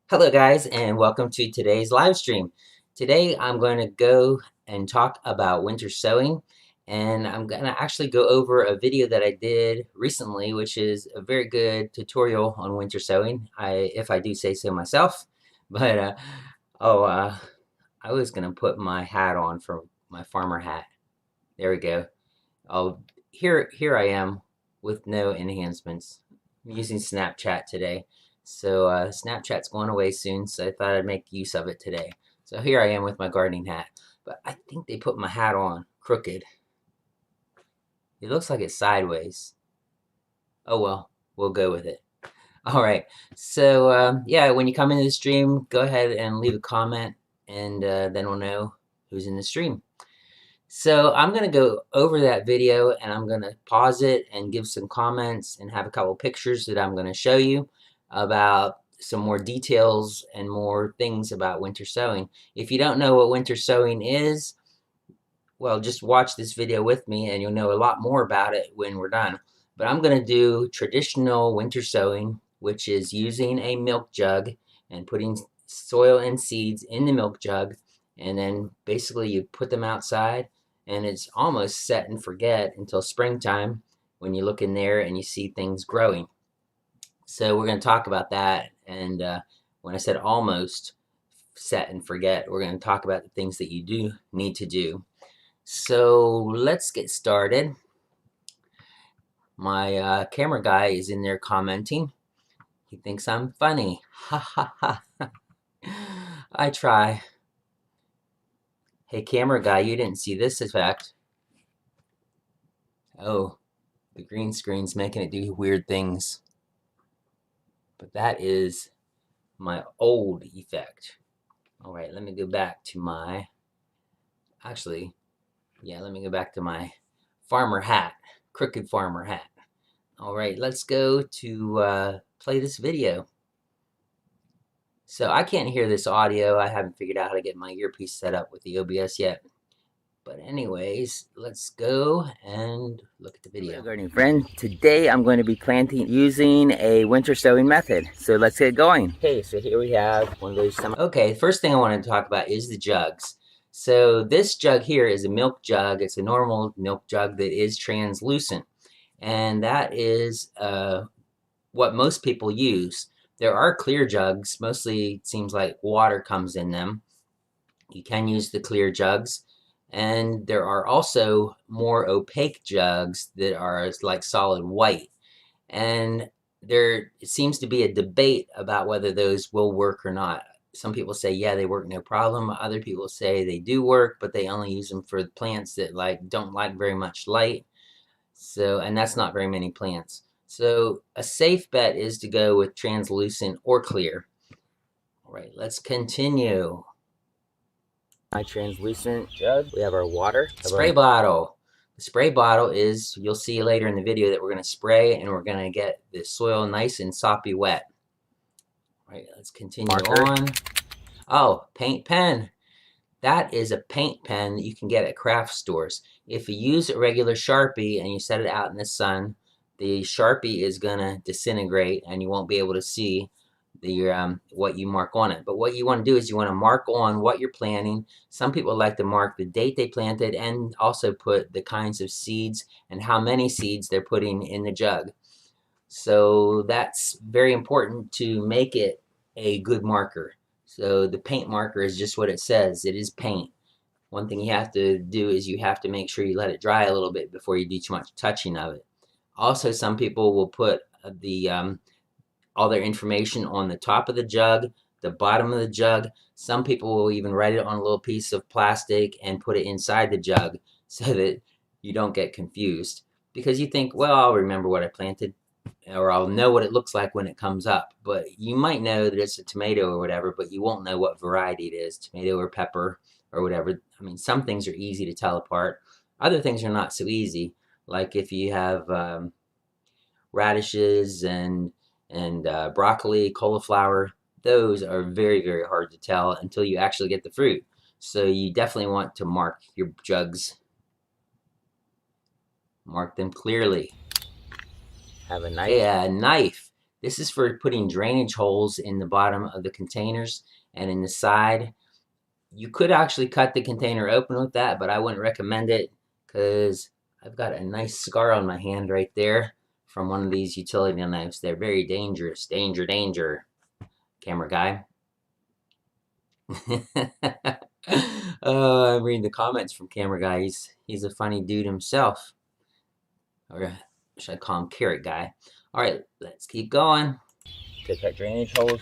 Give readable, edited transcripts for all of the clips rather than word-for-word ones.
Hello guys, and welcome to today's live stream. Today I'm going to go and talk about winter sowing, and I'm going to actually go over a video that I did recently, which is a very good tutorial on winter sowing, if I do say so myself. But oh, I was going to put my hat on for my farmer hat. There we go. Oh, here I am with no enhancements. I'm using Snapchat today. So Snapchat's going away soon, so I thought I'd make use of it today. So here I am with my gardening hat. But I think they put my hat on crooked. It looks like it's sideways. Oh well, we'll go with it. All right. So yeah, when you come into the stream, go ahead and leave a comment, and then we'll know who's in the stream. So I'm going to go over that video and I'm going to pause it and give some comments and have a couple pictures that I'm going to show you about some more details and more things about winter sowing. If you don't know what winter sowing is, well, just watch this video with me and you'll know a lot more about it when we're done. But I'm going to do traditional winter sowing, which is using a milk jug and putting soil and seeds in the milk jug, and then basically you put them outside, and it's almost set and forget until springtime when you look in there and you see things growing. So we're going to talk about that, and when I said almost set and forget, we're going to talk about the things that you do need to do. So let's get started. My camera guy is in there commenting. He thinks I'm funny. Ha ha ha. I try. Hey, camera guy, you didn't see this effect. Oh, the green screen's making it do weird things. But that is my old effect. All right, let me go back to my... Actually, yeah, let me go back to my farmer hat. Crooked farmer hat. All right, let's go to play this video. So I can't hear this audio. I haven't figured out how to get my earpiece set up with the OBS yet. But anyways, let's go and look at the video. Hello, gardening friend. Today I'm going to be planting using a winter sowing method. So let's get going. Okay, so here we have one of those Okay, first thing I want to talk about is the jugs. So this jug here is a milk jug. It's a normal milk jug that is translucent. And that is what most people use. There are clear jugs. Mostly it seems like water comes in them. You can use the clear jugs. And there are also more opaque jugs that are like solid white. And there seems to be a debate about whether those will work or not. Some people say, yeah, they work no problem. Other people say they do work, but they only use them for plants that don't like very much light. So, and that's not very many plants. So a safe bet is to go with translucent or clear. All right, let's continue. My translucent jug. We have our water. Spray bottle. The spray bottle is, you'll see later in the video that we're going to spray and we're going to get the soil nice and soppy wet. All right, let's continue on. Oh, paint pen. That is a paint pen that you can get at craft stores. If you use a regular Sharpie and you set it out in the sun, the Sharpie is going to disintegrate and you won't be able to see the what you mark on it. But what you want to do is you want to mark on what you're planting. Some people like to mark the date they planted and also put the kinds of seeds and how many seeds they're putting in the jug. So that's very important to make it a good marker. So the paint marker is just what it says. It is paint. One thing you have to do is you have to make sure you let it dry a little bit before you do too much touching of it. Also, some people will put all their information on the top of the jug, the bottom of the jug. Some people will even write it on a little piece of plastic and put it inside the jug so that you don't get confused. Because you think, well, I'll remember what I planted, or I'll know what it looks like when it comes up. But you might know that it's a tomato or whatever, but you won't know what variety it is, tomato or pepper or whatever. I mean, some things are easy to tell apart. Other things are not so easy. Like if you have radishes and broccoli, cauliflower, those are very, very hard to tell until you actually get the fruit. So you definitely want to mark your jugs. Mark them clearly. Have a knife. Yeah, a knife. This is for putting drainage holes in the bottom of the containers and in the side. You could actually cut the container open with that, but I wouldn't recommend it because I've got a nice scar on my hand right there from one of these utility knives. They're very dangerous. Danger, danger, camera guy. I'm reading the comments from camera guy. He's a funny dude himself. Or should I call him carrot guy? All right, let's keep going. To cut drainage holes,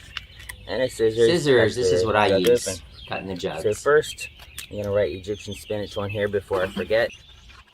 and a scissors. Scissors, this is what I use, cutting the jugs. So first, I'm gonna write Egyptian spinach on here before I forget.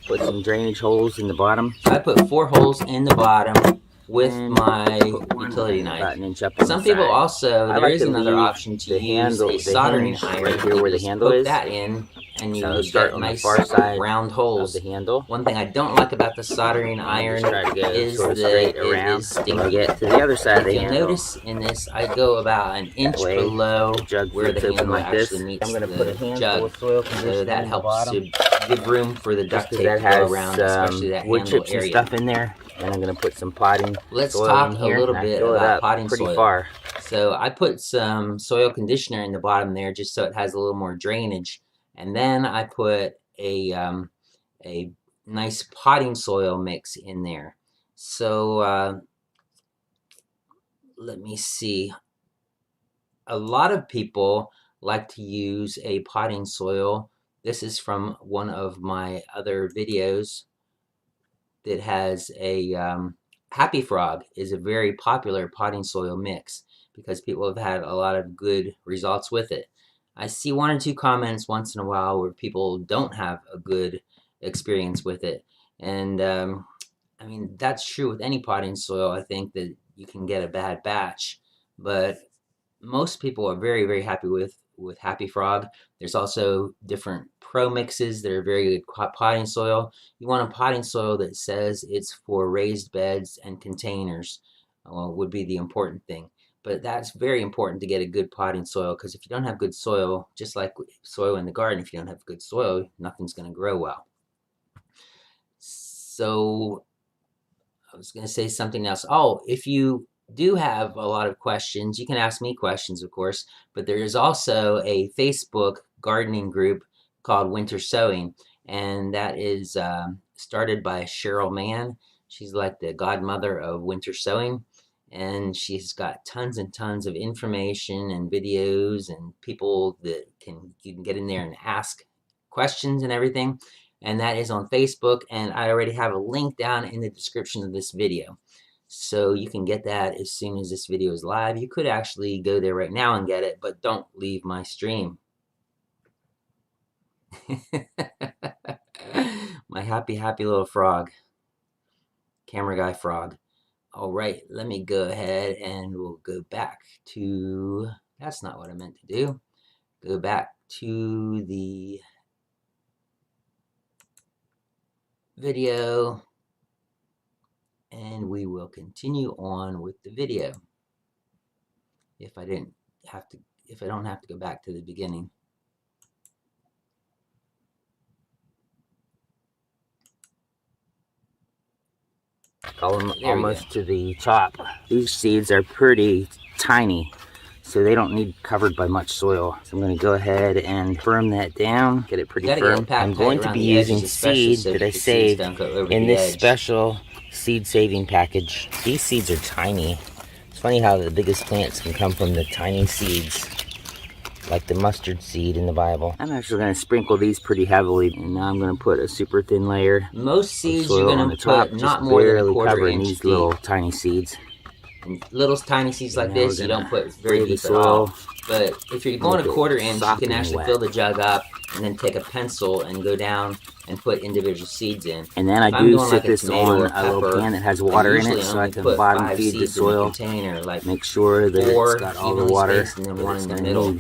Put some drainage holes in the bottom. So I put 4 holes in the bottom with my utility knife. Some people also, there is another option to use a soldering iron. Right here where the handle is. Poke that in, and you start get on nice the far side round holes. Of the handle. One thing I don't like about the soldering iron is that it is stinky. Get to the other side of the handle. handle. Notice in this, I go about an inch below where the handle actually meets I'm going to put a handful of soil conditioner so that in helps the to give room for the duct tape to go around, especially that wood handle chips area. And stuff in there. And I'm going to put some potting Let's soil talk in a here, little bit about potting soil. Far. So I put some soil conditioner in the bottom there just so it has a little more drainage. And then I put a nice potting soil mix in there. So let me see. A lot of people like to use a potting soil. This is from one of my other videos that has a Happy Frog is a very popular potting soil mix because people have had a lot of good results with it. I see 1 or 2 comments once in a while where people don't have a good experience with it. And I mean, that's true with any potting soil. I think that you can get a bad batch, but most people are very, very happy with Happy Frog. There's also different pro mixes that are very good potting soil. You want a potting soil that says it's for raised beds and containers would be the important thing. But that's very important to get a good potting soil, because if you don't have good soil, just like soil in the garden, if you don't have good soil, nothing's going to grow well. So I was going to say something else. Oh, if you do have a lot of questions, you can ask me questions, of course, but there is also a Facebook gardening group called Winter Sowing, and that is started by Cheryl Mann. She's like the godmother of winter sowing, and she's got tons and tons of information and videos and people that you can get in there and ask questions and everything. And that is on Facebook, and I already have a link down in the description of this video. So you can get that as soon as this video is live. You could actually go there right now and get it, but don't leave my stream. My happy little frog. Camera guy frog. All right, let me go ahead and we'll go back to, that's not what I meant to do. Go back to the video, and we will continue on with the video. If I don't have to go back to the beginning. Almost to the top. These seeds are pretty tiny, so they don't need covered by much soil. So I'm going to go ahead and firm that down, get it pretty firm. I'm going to be using seed that I saved in this special seed saving package. These seeds are tiny. It's funny how the biggest plants can come from the tiny seeds, like the mustard seed in the Bible. I'm actually going to sprinkle these pretty heavily, and now I'm going to put a super thin layer. Most seeds you're going to put not more than a quarter inch these little tiny seeds. And little tiny seeds like this, you don't put very deep at all. But if you're going a quarter inch, you can actually fill the jug up and then take a pencil and go down and put individual seeds in. And then I do sit this on a little pan that has water in it, so I can bottom feed the soil. Make sure that it's got all the water and then one in the middle.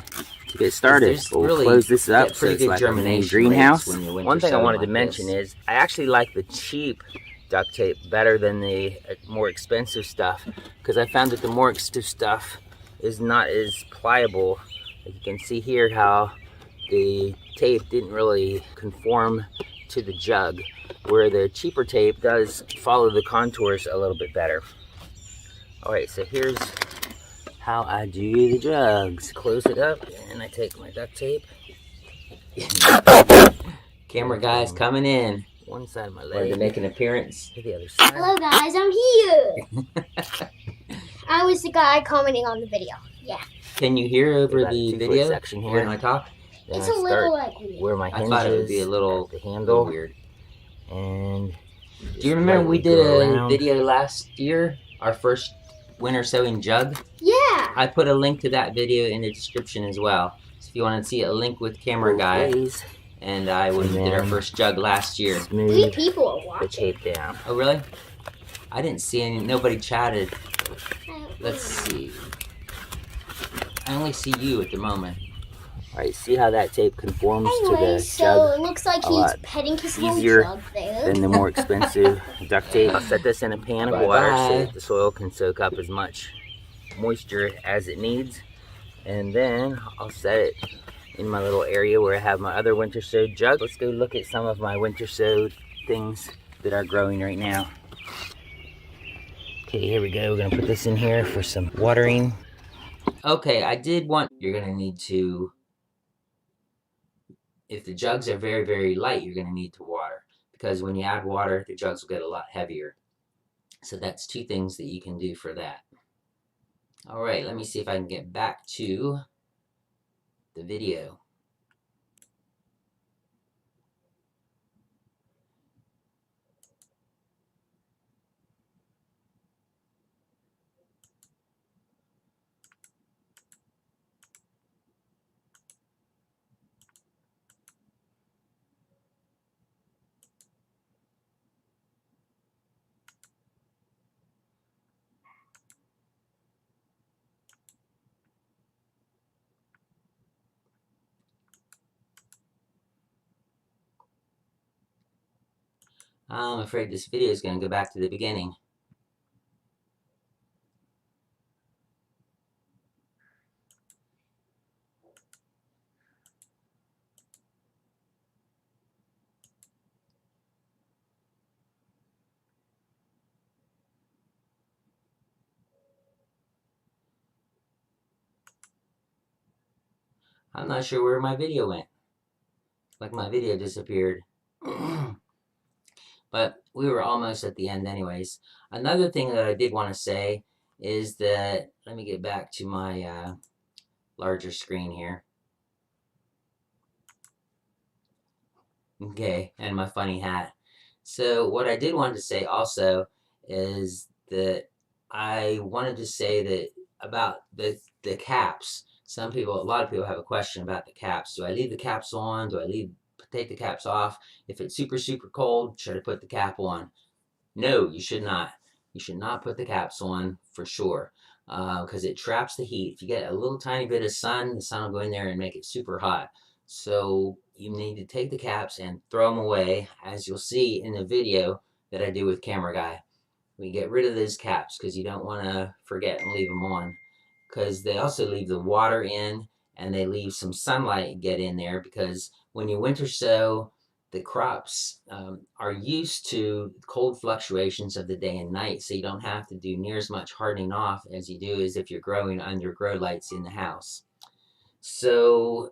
To get started, we'll close this up so it's like a mini greenhouse. One thing I wanted to mention is I actually like the cheap duct tape better than the more expensive stuff, because I found that the more expensive stuff is not as pliable. Like you can see here how the tape didn't really conform to the jug, where the cheaper tape does follow the contours a little bit better. Alright, so here's how I do the jugs. Close it up, and I take my duct tape. Camera guy's coming in. One side of my leg. Wanted to make an appearance. To the other side. Hello guys, I'm here. I was the guy commenting on the video. Yeah. Can you hear over the video section here when I talk? It's a little like weird. Where my hinges, I thought it would be a little the handle, weird. And do you remember we did a video last year, our first winter sowing jug? Yeah. I put a link to that video in the description as well. So if you want to see a link with camera guy and I when we did our first jug last year. 3 people are watching. The tape down. Oh really? I didn't see any. Nobody chatted. Let's see. I only see you at the moment. Alright, see how that tape conforms to the so jug? It looks like he's petting his little jug there. Than the more expensive duct tape. I'll set this in a pan of water so that the soil can soak up as much moisture as it needs. And then I'll set it in my little area where I have my other winter sowed jug. Let's go look at some of my winter sowed things that are growing right now. Okay, here we go. We're gonna put this in here for some watering. Okay, you're gonna need to, if the jugs are very, very light, you're gonna need to water. Because when you add water, the jugs will get a lot heavier. So that's 2 things that you can do for that. All right, let me see if I can get back to the video. I'm afraid this video is going to go back to the beginning. I'm not sure where my video went. Like my video disappeared. But we were almost at the end anyways. Another thing that I did want to say is that, let me get back to my larger screen here. Okay, and my funny hat. So what I did want to say also is that I wanted to say that about the caps. A lot of people have a question about the caps. Do I leave the caps on? Do I take the caps off? If it's super, super cold, should I put the cap on? No, you should not. You should not put the caps on for sure, because it traps the heat. If you get a little tiny bit of sun, the sun will go in there and make it super hot. So you need to take the caps and throw them away, as you'll see in the video that I do with Camera Guy. We get rid of those caps because you don't want to forget and leave them on, because they also leave the water in and they leave some sunlight get in there, because when you winter sow, the crops are used to cold fluctuations of the day and night, so you don't have to do near as much hardening off as you do as if you're growing under grow lights in the house. So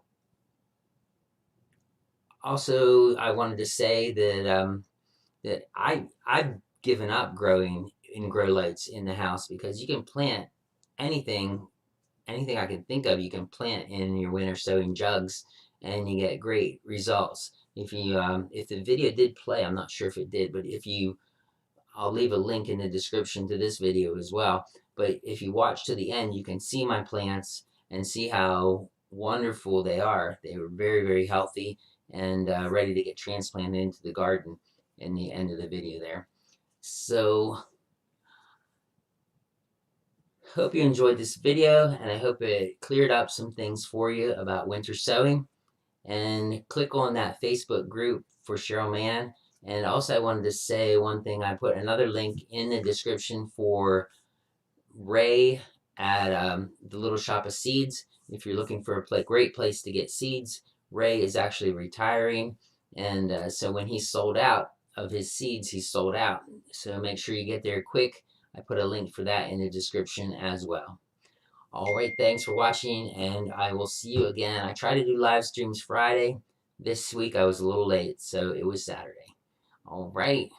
also I wanted to say that that I've given up growing in grow lights in the house, because you can plant anything I can think of, you can plant in your winter sowing jugs and you get great results. If the video did play, I'm not sure if it did, but I'll leave a link in the description to this video as well. But if you watch to the end, you can see my plants and see how wonderful they are. They were very, very healthy and ready to get transplanted into the garden in the end of the video there. So hope you enjoyed this video, and I hope it cleared up some things for you about winter sowing. And click on that Facebook group for Cheryl Mann. And also I wanted to say one thing. I put another link in the description for Ray at the Little Shop of Seeds. If you're looking for a great place to get seeds, Ray is actually retiring. And so when he's sold out of his seeds, he's sold out. So make sure you get there quick. I put a link for that in the description as well. All right, thanks for watching, and I will see you again. I try to do live streams Friday. This week I was a little late, so it was Saturday. All right.